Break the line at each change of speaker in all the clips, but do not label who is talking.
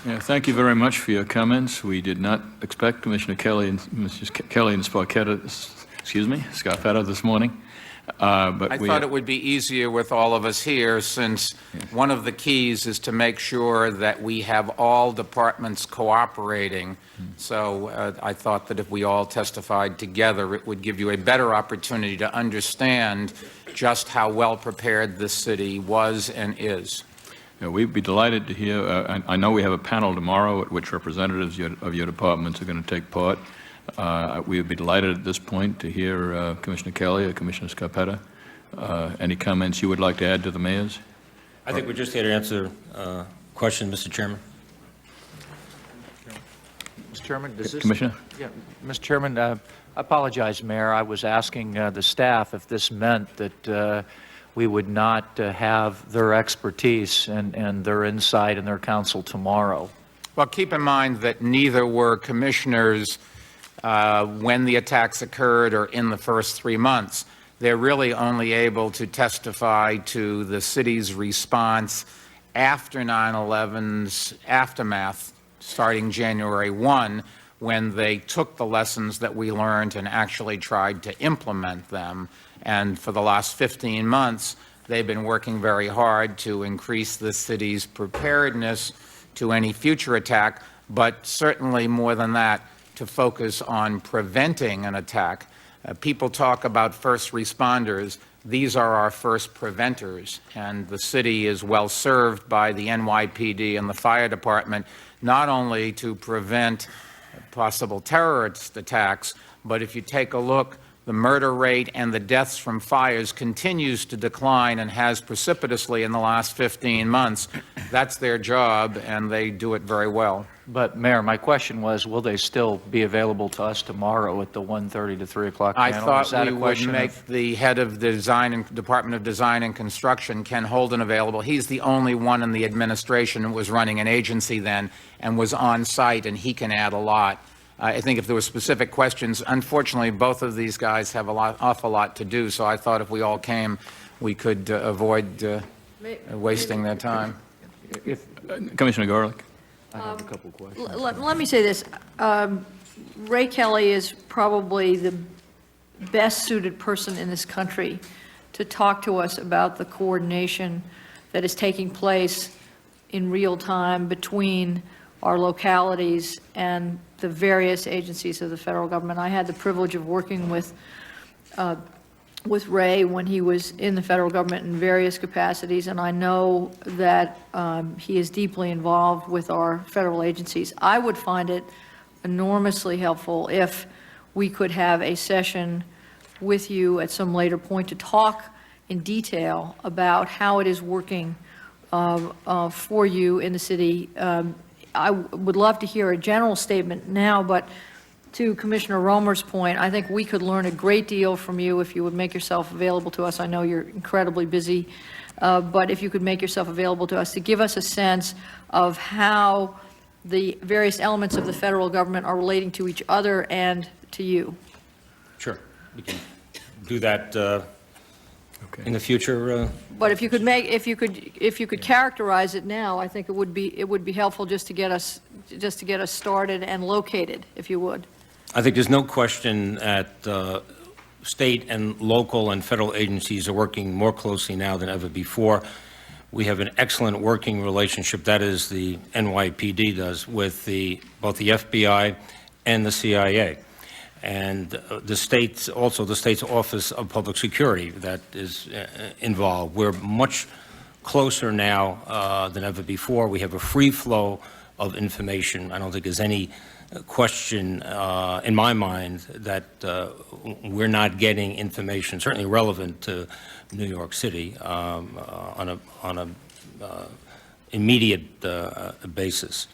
Yeah, thank you very much for your comments. We did not expect Commissioner Kelley and Mrs. Kelley and Scoppetta this morning. But
I thought it would be easier with all of us here, since one of the keys is to make sure that we have all departments cooperating. So I thought that if we all testified together, it would give you a better opportunity to understand just how well prepared this city was and is.
Yeah, we'd be delighted to hear. I know we have a panel tomorrow at which representatives of your departments are going to take part. We would be delighted at this point to hear Commissioner Kelley or Commissioner Scoppetta. Any comments you would like to add to the mayors?
I think we're just here to answer questions, Mr. Chairman.
Mr. Chairman, does this...
Commissioner?
Yeah, Mr. Chairman, I apologize, Mayor. I was asking the staff if this meant that we would not have their expertise and their insight and their counsel tomorrow.
Well, keep in mind that neither were commissioners when the attacks occurred or in the first 3 months. They're really only able to testify to the city's response after 9/11's aftermath, starting January 1, when they took the lessons that we learned and actually tried to implement them. And for the last 15 months, they've been working very hard to increase the city's preparedness to any future attack, but certainly more than that, to focus on preventing an attack. People talk about first responders. These are our first preventers, and the city is well served by the NYPD and the fire department, not only to prevent possible terrorist attacks, but if you take a look, the murder rate and the deaths from fires continues to decline and has precipitously in the last 15 months. That's their job, and they do it very well.
But, Mayor, my question was, will they still be available to us tomorrow at the 1:30 to 3 o'clock panel?
I thought we would make the head of the Department of Design and Construction, Ken Holden, available. He's the only one in the administration who was running an agency then and was on site, and he can add a lot. I think if there were specific questions, unfortunately, both of these guys have awful lot to do, so I thought if we all came, we could avoid wasting their time.
Commissioner Garlick.
I have a couple questions.
Let me say this. Ray Kelley is probably the best suited person in this country to talk to us about the coordination that is taking place in real time between our localities and the various agencies of the federal government. I had the privilege of working with Ray when he was in the federal government in various capacities, and I know that he is deeply involved with our federal agencies. I would find it enormously helpful if we could have a session with you at some later point to talk in detail about how it is working for you in the city. I would love to hear a general statement now, but to Commissioner Romer's point, I think we could learn a great deal from you if you would make yourself available to us. I know you're incredibly busy, but if you could make yourself available to us to give us a sense of how the various elements of the federal government are relating to each other and to you.
Sure. We can do that in the future.
But if you could characterize it now, I think it would be helpful just to get us started and located, if you would.
I think there's no question that state and local and federal agencies are working more closely now than ever before. We have an excellent working relationship, that is the NYPD does, with both the FBI and the CIA. And the state's Office of Public Security that is involved. We're much closer now than ever before. We have a free flow of information. I don't think there's any question in my mind that we're not getting information, certainly relevant to New York City, on a immediate basis.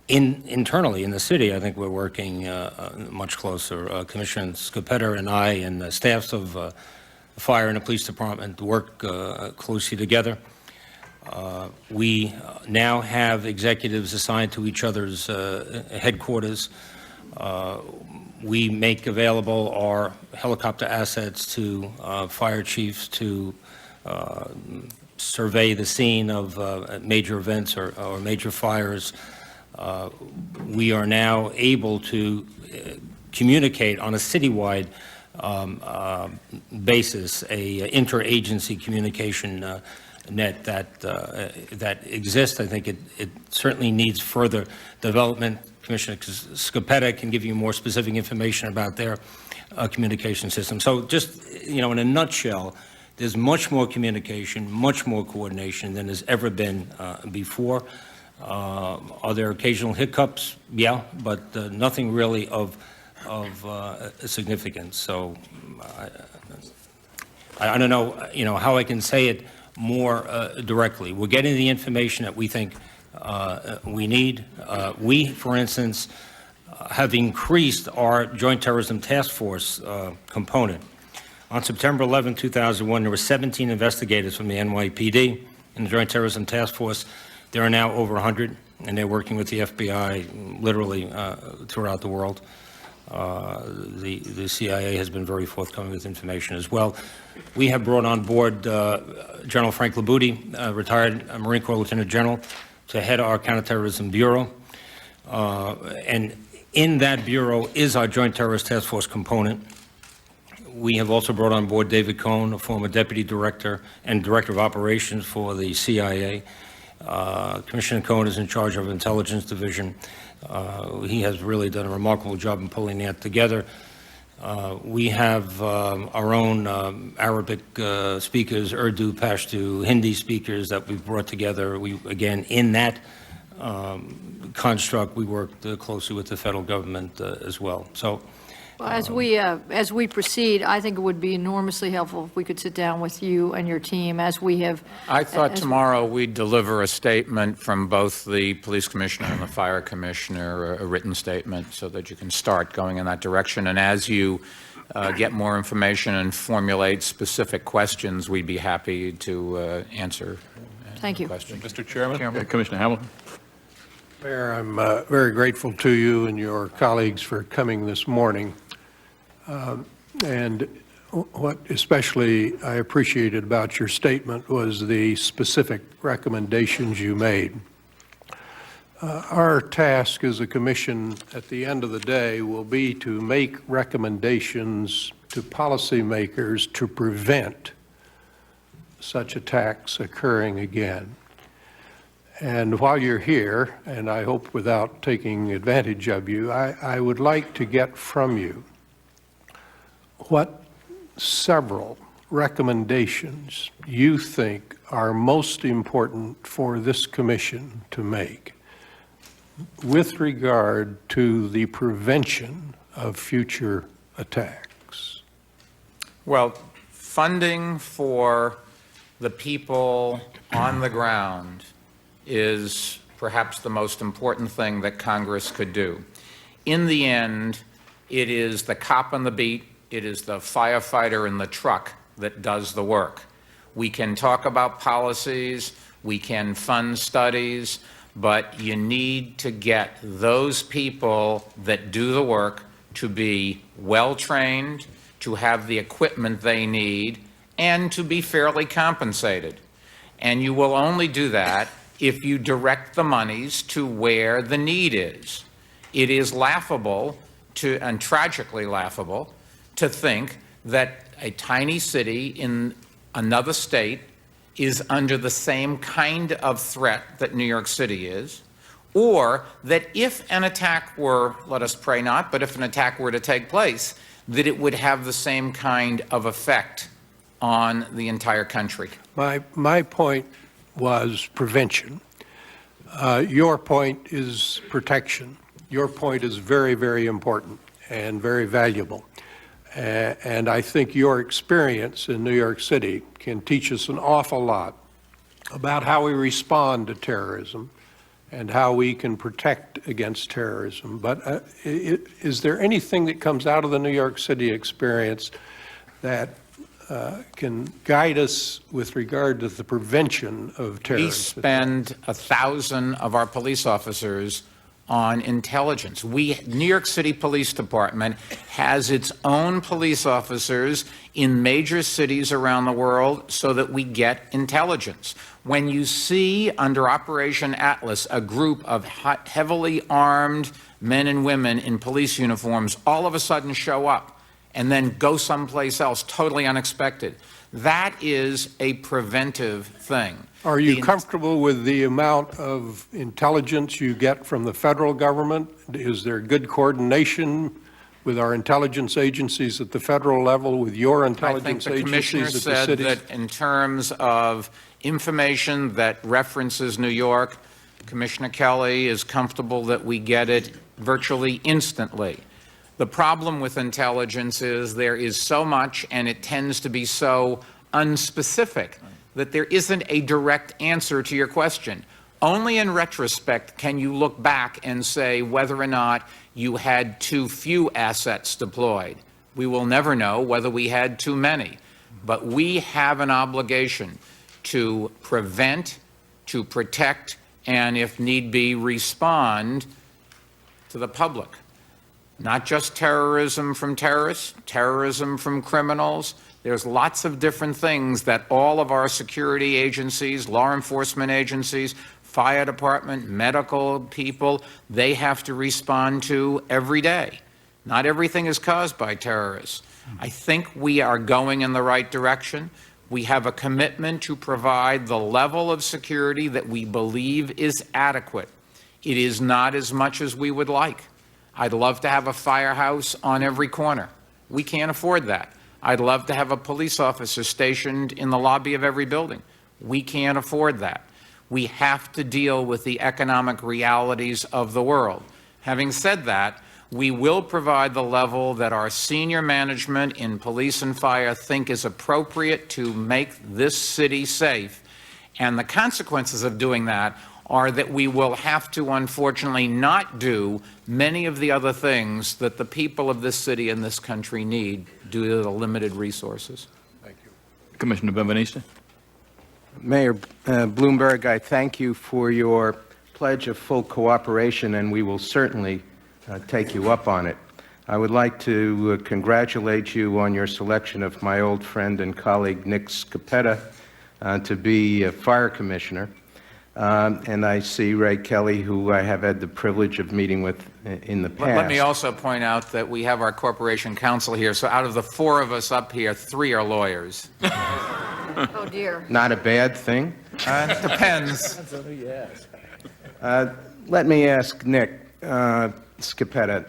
Internally in the city, I think we're working much closer. Commissioner Scopetta and I and the staffs of the fire and the police department work closely together. We now have executives assigned to each other's headquarters. We make available our helicopter assets to fire chiefs, to survey the scene of major events or major fires. We are now able to communicate on a citywide basis, a interagency communication net that exists. I think it certainly needs further development. Commissioner Scopetta can give you more specific information about their communication system. So just, in a nutshell, there's much more communication, much more coordination than has ever been before. Are there occasional hiccups? Yeah, but nothing really of significance. So I don't know, how I can say it more directly. We're getting the information that we think we need. We, for instance, have increased our Joint Terrorism Task Force component. On September 11, 2001, there were 17 investigators from the NYPD in the Joint Terrorism Task Force. There are now over 100, and they're working with the FBI literally throughout the world. The CIA has been very forthcoming with information as well. We have brought on board General Frank Labuti, retired Marine Corps Lieutenant General, to head our Counterterrorism Bureau. And in that bureau is our Joint Terrorist Task Force component. We have also brought on board David Cohn, a former Deputy Director and Director of Operations for the CIA. Commissioner Cohn is in charge of Intelligence Division. He has really done a remarkable job in pulling that together. We have our own Arabic speakers, Urdu, Pashto, Hindi speakers that we've brought together. Again, in that construct, we worked closely with the federal government as well. So,
Well, as we proceed, I think it would be enormously helpful if we could sit down with you and your team as we have.
I thought tomorrow we'd deliver a statement from both the police commissioner and the fire commissioner, a written statement, so that you can start going in that direction. And as you get more information and formulate specific questions, we'd be happy to answer
Thank you.
questions.
Mr. Chairman? Commissioner Hamilton?
Mayor, I'm very grateful to you and your colleagues for coming this morning. And what especially I appreciated about your statement was the specific recommendations you made. Our task as a commission at the end of the day will be to make recommendations to policymakers to prevent such attacks occurring again. And while you're here, and I hope without taking advantage of you, I would like to get from you what several recommendations you think are most important for this commission to make with regard to the prevention of future attacks.
Well, funding for the people on the ground is perhaps the most important thing that Congress could do. In the end, it is the cop on the beat, it is the firefighter in the truck that does the work. We can talk about policies, we can fund studies, but you need to get those people that do the work to be well-trained, to have the equipment they need, and to be fairly compensated. And you will only do that if you direct the monies to where the need is. It is laughable and tragically laughable to think that a tiny city in another state is under the same kind of threat that New York City is, or that if an attack were, let us pray not, but if an attack were to take place, that it would have the same kind of effect on the entire country.
My point was prevention. Your point is protection. Your point is very, very important and very valuable. And I think your experience in New York City can teach us an awful lot about how we respond to terrorism and how we can protect against terrorism. But is there anything that comes out of the New York City experience that can guide us with regard to the prevention of terrorism?
We spend 1,000 of our police officers on intelligence. New York City Police Department has its own police officers in major cities around the world so that we get intelligence. When you see under Operation Atlas a group of heavily armed men and women in police uniforms all of a sudden show up and then go someplace else, totally unexpected, that is a preventive thing.
Are you comfortable with the amount of intelligence you get from the federal government? Is there good coordination with our intelligence agencies at the federal level, with your intelligence
I think the commissioner
agencies at the
said
cities?
that in terms of information that references New York, Commissioner Kelley is comfortable that we get it virtually instantly. The problem with intelligence is there is so much, and it tends to be so unspecific, that there isn't a direct answer to your question. Only in retrospect can you look back and say whether or not you had too few assets deployed. We will never know whether we had too many. But we have an obligation to prevent, to protect, and if need be, respond to the public. Not just terrorism from terrorists, terrorism from criminals. There's lots of different things that all of our security agencies, law enforcement agencies, fire department, medical people, they have to respond to every day. Not everything is caused by terrorists. I think we are going in the right direction. We have a commitment to provide the level of security that we believe is adequate. It is not as much as we would like. I'd love to have a firehouse on every corner. We can't afford that. I'd love to have a police officer stationed in the lobby of every building. We can't afford that. We have to deal with the economic realities of the world. Having said that, we will provide the level that our senior management in police and fire think is appropriate to make this city safe. And the consequences of doing that are that we will have to, unfortunately, not do many of the other things that the people of this city and this country need due to the limited resources.
Thank you.
Commissioner Benveniste.
Mayor Bloomberg, I thank you for your pledge of full cooperation, and we will certainly take you up on it. I would like to congratulate you on your selection of my old friend and colleague Nick Scoppetta to be a fire commissioner. And I see Ray Kelley, who I have had the privilege of meeting with in the past.
Let me also point out that we have our corporation counsel here, so out of the 4 of us up here, 3 are lawyers.
Oh, dear.
Not a bad thing.
It depends.
Let me ask Nick Scoppetta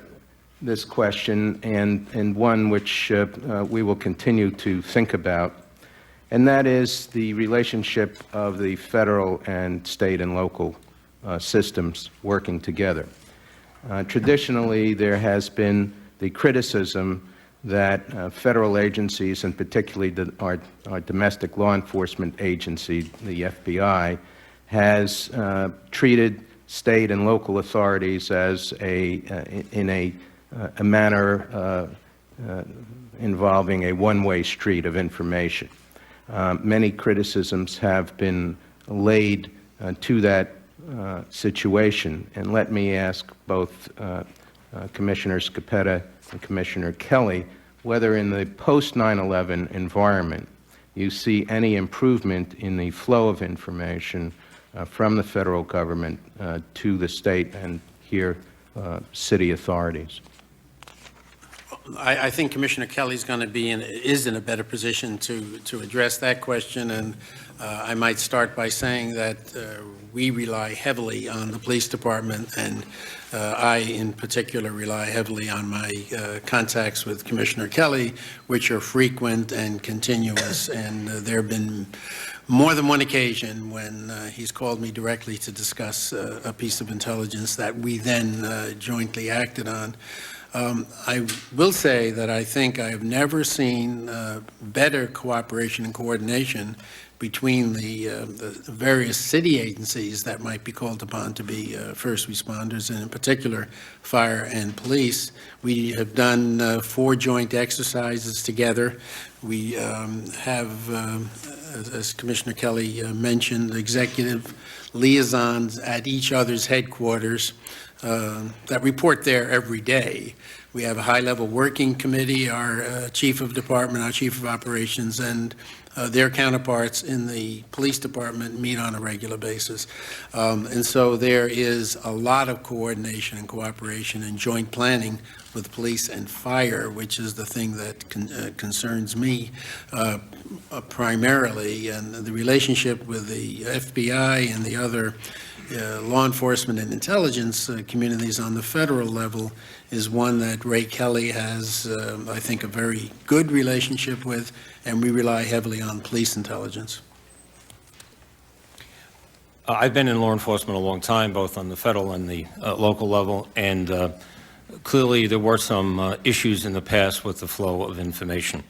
this question, and one which we will continue to think about, and that is the relationship of the federal and state and local systems working together. Traditionally, there has been the criticism that federal agencies, and particularly our domestic law enforcement agency, the FBI, has treated state and local authorities as in a manner involving a one-way street of information. Many criticisms have been laid to that situation, and let me ask both Commissioner Scopetta and Commissioner Kelley whether in the post-9/11 environment you see any improvement in the flow of information from the federal government to the state and here city authorities.
I think Commissioner Kelley's going to be is in a better position to address that question, and I might start by saying that we rely heavily on the police department, and I in particular rely heavily on my contacts with Commissioner Kelley, which are frequent and continuous, and there have been more than one occasion when he's called me directly to discuss a piece of intelligence that we then jointly acted on. I will say that I think I have never seen better cooperation and coordination between the various city agencies that might be called upon to be first responders, and in particular, fire and police. We have done 4 joint exercises together. We have, as Commissioner Kelley mentioned, executive liaisons at each other's headquarters that report there every day. We have a high-level working committee, our chief of department, our chief of operations, and their counterparts in the police department meet on a regular basis. And so there is a lot of coordination and cooperation and joint planning with police and fire, which is the thing that concerns me primarily. And the relationship with the FBI and the other law enforcement and intelligence communities on the federal level is one that Ray Kelley has, I think, a very good relationship with, and we rely heavily on police intelligence.
I've been in law enforcement a long time, both on the federal and the local level, and clearly there were some issues in the past with the flow of information.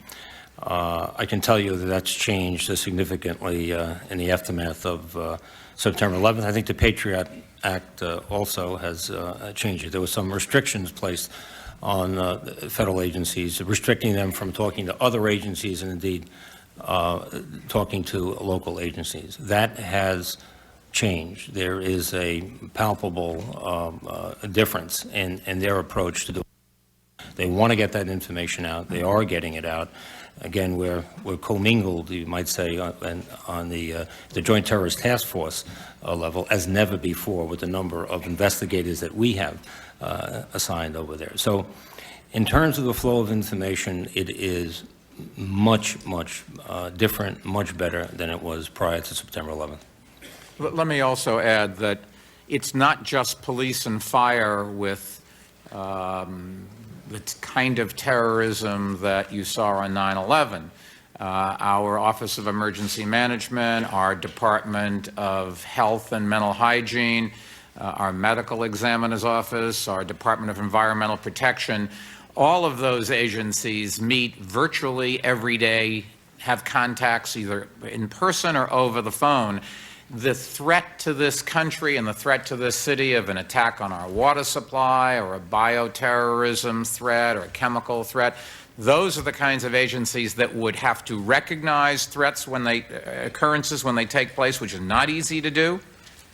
I can tell you that that's changed significantly in the aftermath of September 11th. I think the Patriot Act also has changed it. There were some restrictions placed on federal agencies, restricting them from talking to other agencies and indeed talking to local agencies. That has changed. There is a palpable difference in their approach to do it. They want to get that information out. They are getting it out. Again, we're commingled, you might say, on the Joint Terrorist Task Force level as never before with the number of investigators that we have assigned over there. So in terms of the flow of information, it is much different, much better than it was prior to September 11th.
Let me also add that it's not just police and fire with the kind of terrorism that you saw on 9/11. Our Office of Emergency Management, our Department of Health and Mental Hygiene, our Medical Examiner's Office, our Department of Environmental Protection, all of those agencies meet virtually every day, have contacts either in person or over the phone. The threat to this country and the threat to this city of an attack on our water supply or a bioterrorism threat or a chemical threat, those are the kinds of agencies that would have to recognize threats when occurrences when they take place, which is not easy to do.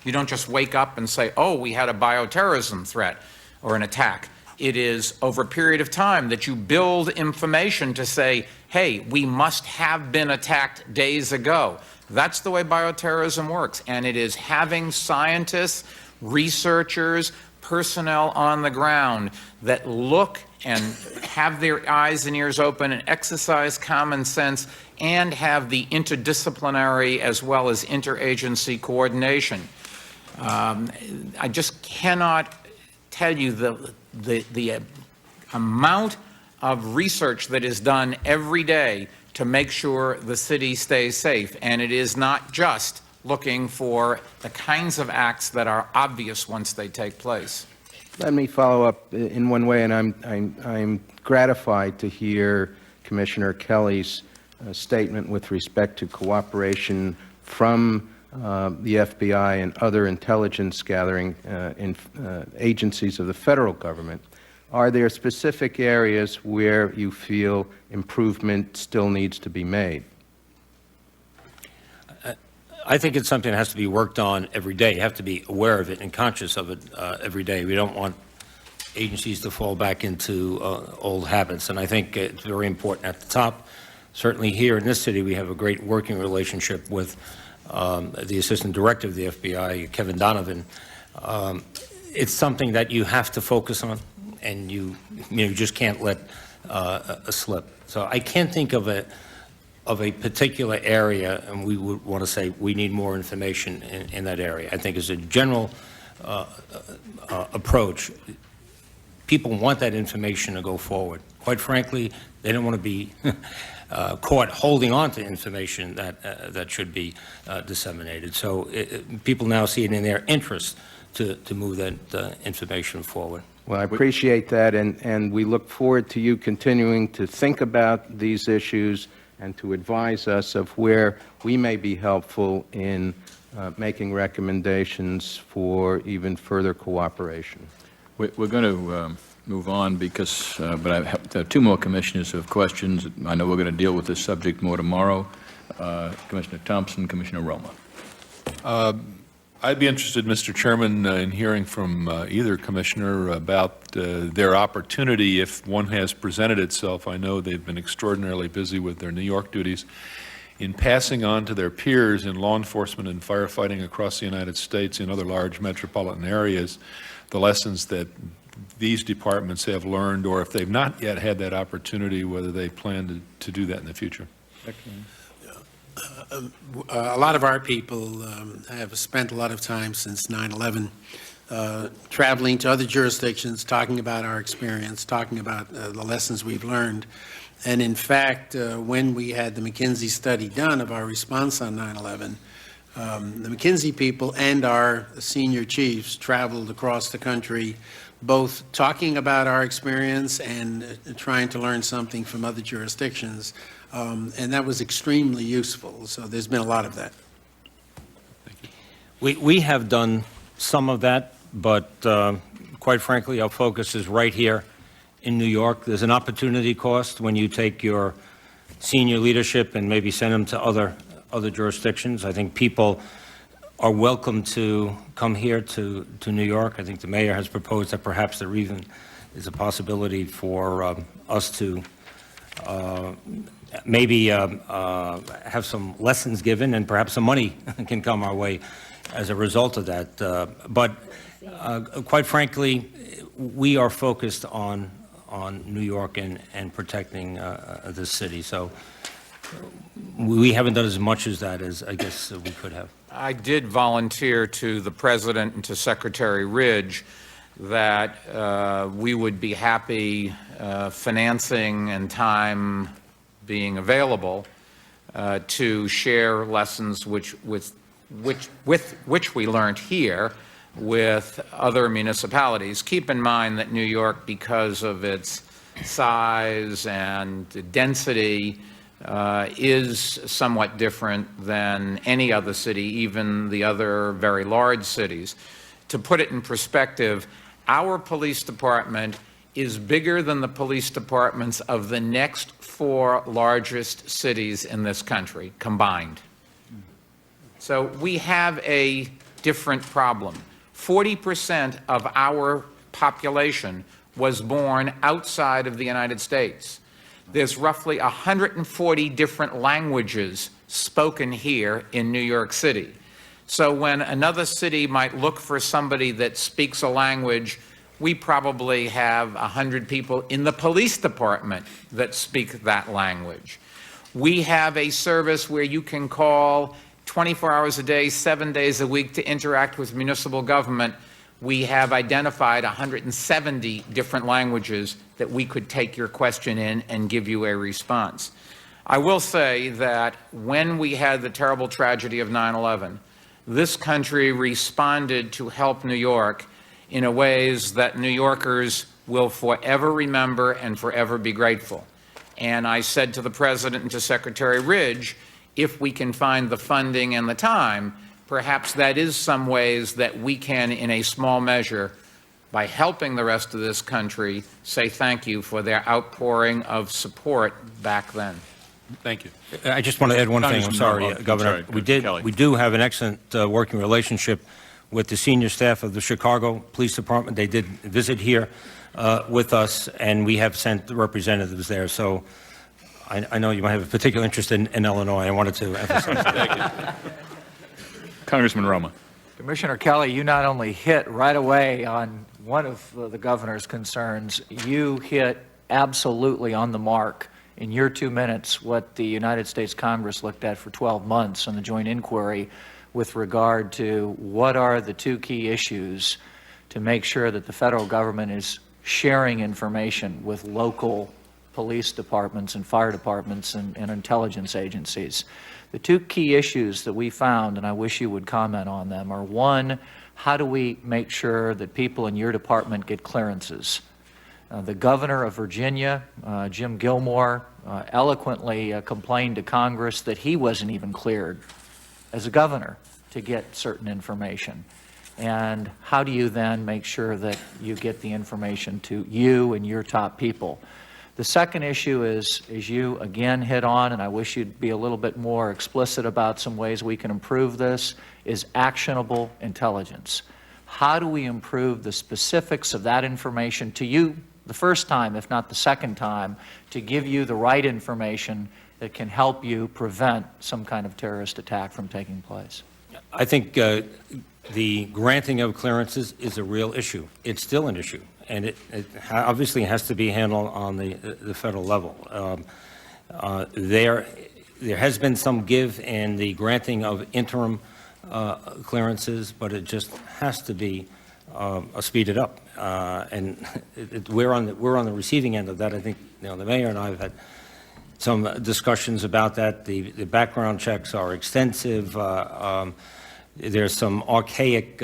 You don't just wake up and say, oh, we had a bioterrorism threat or an attack. It is over a period of time that you build information to say, hey, we must have been attacked days ago. That's the way bioterrorism works, and it is having scientists, researchers, personnel on the ground that look and have their eyes and ears open and exercise common sense and have the interdisciplinary as well as interagency coordination. I just cannot tell you the amount of research that is done every day to make sure the city stays safe. And it is not just looking for the kinds of acts that are obvious once they take place.
Let me follow up in one way, and I'm gratified to hear Commissioner Kelley's statement with respect to cooperation from the FBI and other intelligence gathering agencies of the federal government. Are there specific areas where you feel improvement still needs to be made?
I think it's something that has to be worked on every day. You have to be aware of it and conscious of it every day. We don't want agencies to fall back into old habits, and I think it's very important at the top. Certainly here in this city, we have a great working relationship with the Assistant Director of the FBI, Kevin Donovan. It's something that you have to focus on, and you just can't let a slip. So I can't think of a particular area, and we would want to say we need more information in that area. I think as a general approach, people want that information to go forward. Quite frankly, they don't want to be caught holding on to information that should be disseminated. So people now see it in their interest to move that information forward.
Well, I appreciate that, and we look forward to you continuing to think about these issues and to advise us of where we may be helpful in making recommendations for even further cooperation.
We're going to move on because, but I have two more commissioners who have questions. I know we're going to deal with this subject more tomorrow. Commissioner Thompson, Commissioner Roma.
I'd be interested, Mr. Chairman, in hearing from either commissioner about their opportunity if one has presented itself. I know they've been extraordinarily busy with their New York duties in passing on to their peers in law enforcement and firefighting across the United States in other large metropolitan areas the lessons that these departments have learned, or if they've not yet had that opportunity, whether they plan to do that in the future.
A lot of our people have spent a lot of time since 9/11 traveling to other jurisdictions, talking about our experience, talking about the lessons we've learned. And in fact, when we had the McKinsey study done of our response on 9/11, the McKinsey people and our senior chiefs traveled across the country, both talking about our experience and trying to learn something from other jurisdictions. And that was extremely useful. So there's been a lot of that.
We have done some of that, but quite frankly, our focus is right here in New York. There's an opportunity cost when you take your senior leadership and maybe send them to other jurisdictions. I think people are welcome to come here to New York. I think the mayor has proposed that perhaps there even is a possibility for us to maybe have some lessons given, and perhaps some money can come our way as a result of that. But quite frankly, we are focused on New York and protecting this city. So we haven't done as much as that as I guess we could have.
I did volunteer to the President and to Secretary Ridge that we would be happy financing and time being available to share lessons which we learned here with other municipalities. Keep in mind that New York, because of its size and density, is somewhat different than any other city, even the other very large cities. To put it in perspective, our police department is bigger than the police departments of the next 4 largest cities in this country combined. So we have a different problem. 40% of our population was born outside of the United States. There's roughly 140 different languages spoken here in New York City. So when another city might look for somebody that speaks a language, we probably have 100 people in the police department that speak that language. We have a service where you can call 24 hours a day, 7 days a week to interact with municipal government. We have identified 170 different languages that we could take your question in and give you a response. I will say that when we had the terrible tragedy of 9/11, this country responded to help New York in a ways that New Yorkers will forever remember and forever be grateful. And I said to the President and to Secretary Ridge, if we can find the funding and the time, perhaps that is some ways that we can, in a small measure, by helping the rest of this country, say thank you for their outpouring of support back then.
Thank you.
I just want to add one thing. I'm
Congressman
sorry,
Roma. I'm
Governor.
sorry, Kelley.
We do have an excellent working relationship with the senior staff of the Chicago Police Department. They did visit here with us, and we have sent representatives there. So I know you might have a particular interest in Illinois. I wanted to emphasize that.
Thank you. Congressman Roma.
Commissioner Kelley, you not only hit right away on one of the governor's concerns, you hit absolutely on the mark in your 2 minutes what the United States Congress looked at for 12 months on the joint inquiry with regard to what are the 2 key issues to make sure that the federal government is sharing information with local police departments and fire departments and intelligence agencies. The 2 key issues that we found, and I wish you would comment on them, are 1, how do we make sure that people in your department get clearances? The governor of Virginia, Jim Gilmore, eloquently complained to Congress that he wasn't even cleared as a governor to get certain information. And how do you then make sure that you get the information to you and your top people? The second issue is, as you again hit on, and I wish you'd be a little bit more explicit about some ways we can improve this, is actionable intelligence. How do we improve the specifics of that information to you the first time, if not the second time, to give you the right information that can help you prevent some kind of terrorist attack from taking place?
I think the granting of clearances is a real issue. It's still an issue, and it obviously has to be handled on the federal level. There has been some give in the granting of interim clearances, but it just has to be speeded up. And we're on the receiving end of that. I think the mayor and I have had some discussions about that. The background checks are extensive. There's some archaic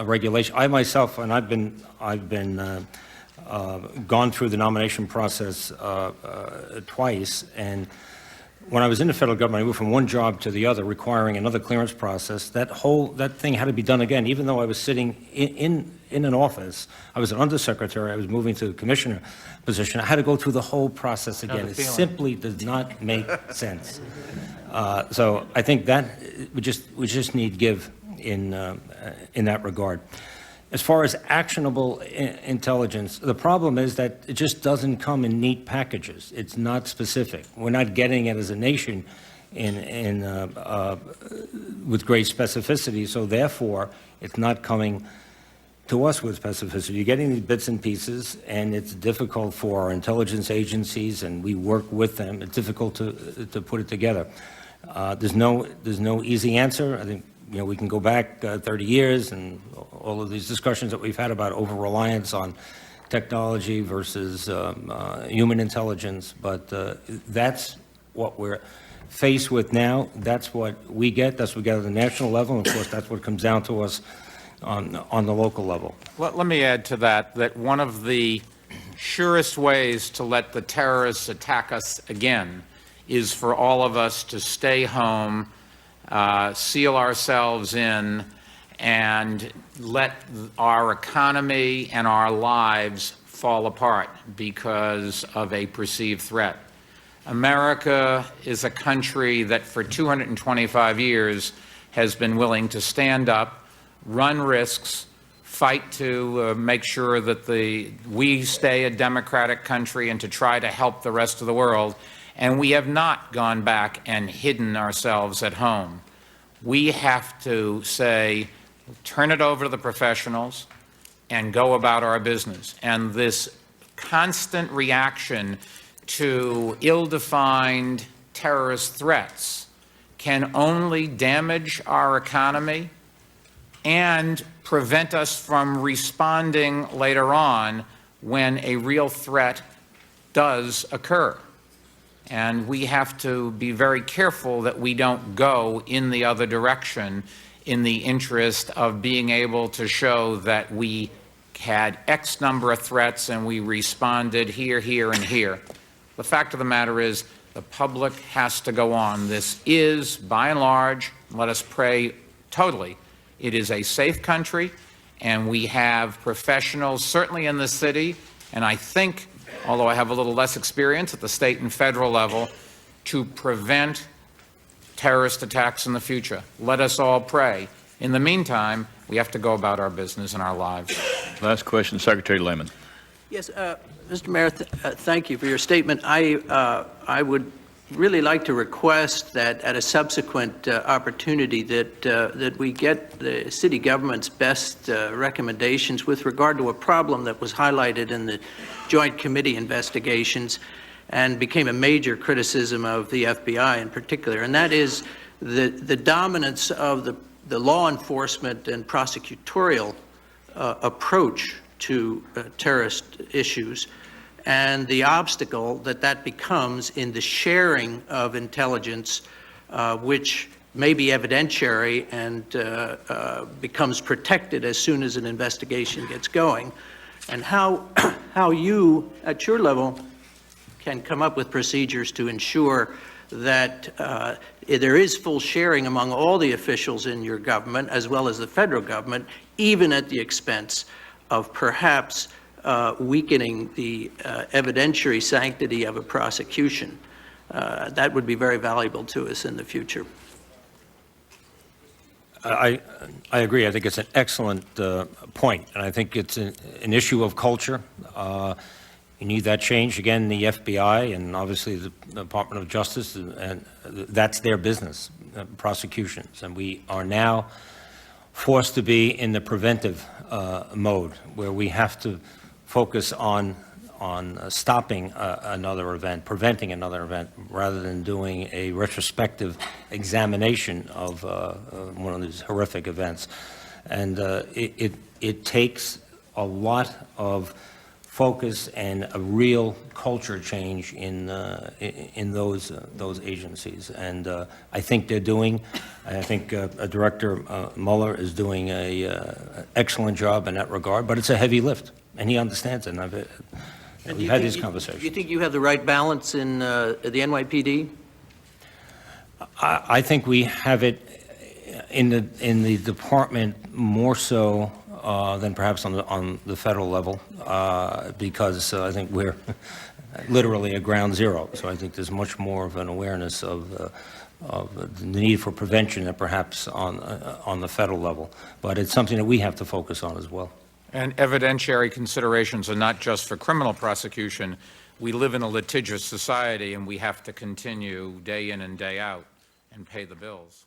regulation. I myself, and I've been gone through the nomination process twice, and when I was in the federal government, I moved from one job to the other, requiring another clearance process. That thing had to be done again, even though I was sitting in an office. I was an undersecretary. I was moving to the commissioner position. I had to go through the whole process again. It simply does not make sense. So I think that we just need give in that regard. As far as actionable intelligence, the problem is that it just doesn't come in neat packages. It's not specific. We're not getting it as a nation with great specificity, so therefore it's not coming to us with specificity. You're getting these bits and pieces, and it's difficult for our intelligence agencies, and we work with them. It's difficult to put it together. There's no easy answer. I think we can go back 30 years and all of these discussions that we've had about over-reliance on technology versus human intelligence, but that's what we're faced with now. That's what we get. That's what we get at the national level, and of course that's what comes down to us on the local level.
Let me add to that one of the surest ways to let the terrorists attack us again is for all of us to stay home, seal ourselves in, and let our economy and our lives fall apart because of a perceived threat. America is a country that for 225 years has been willing to stand up, run risks, fight to make sure that we stay a democratic country and to try to help the rest of the world. And we have not gone back and hidden ourselves at home. We have to say, turn it over to the professionals and go about our business. And this constant reaction to ill-defined terrorist threats can only damage our economy and prevent us from responding later on when a real threat does occur. And we have to be very careful that we don't go in the other direction in the interest of being able to show that we had X number of threats and we responded here, here, and here. The fact of the matter is the public has to go on. This is, by and large, let us pray totally, it is a safe country, and we have professionals, certainly in the city, and I think, although I have a little less experience at the state and federal level, to prevent terrorist attacks in the future. Let us all pray. In the meantime, we have to go about our business and our lives.
Last question, Secretary Lehman.
Yes, Mr. Mayor, thank you for your statement. I would really like to request that at a subsequent opportunity that we get the city government's best recommendations with regard to a problem that was highlighted in the Joint Committee investigations and became a major criticism of the FBI in particular, and that is the dominance of the law enforcement and prosecutorial approach to terrorist issues, and the obstacle that becomes in the sharing of intelligence, which may be evidentiary and becomes protected as soon as an investigation gets going, and how how you, at your level, can come up with procedures to ensure that there is full sharing among all the officials in your government, as well as the federal government, even at the expense of perhaps weakening the evidentiary sanctity of a prosecution. That would be very valuable to us in the future.
I agree. I think it's an excellent point, and I think it's an issue of culture. You need that change. Again, the FBI and obviously the Department of Justice, and that's their business, prosecutions. And we are now forced to be in the preventive mode, where we have to focus on stopping another event, preventing another event, rather than doing a retrospective examination of one of these horrific events. And it takes a lot of focus and a real culture change in those agencies. And I think they're doing. I think Director Mueller is doing an excellent job in that regard. But it's a heavy lift, and he understands it. And we've had these conversations.
Do you think you have the right balance in the NYPD?
I think we have it in the department more so than perhaps on the federal level, because I think we're literally at ground zero. So I think there's much more of an awareness of the need for prevention than perhaps on the federal level. But it's something that we have to focus on as well.
And evidentiary considerations are not just for criminal prosecution. We live in a litigious society, and we have to continue day in and day out and pay the bills.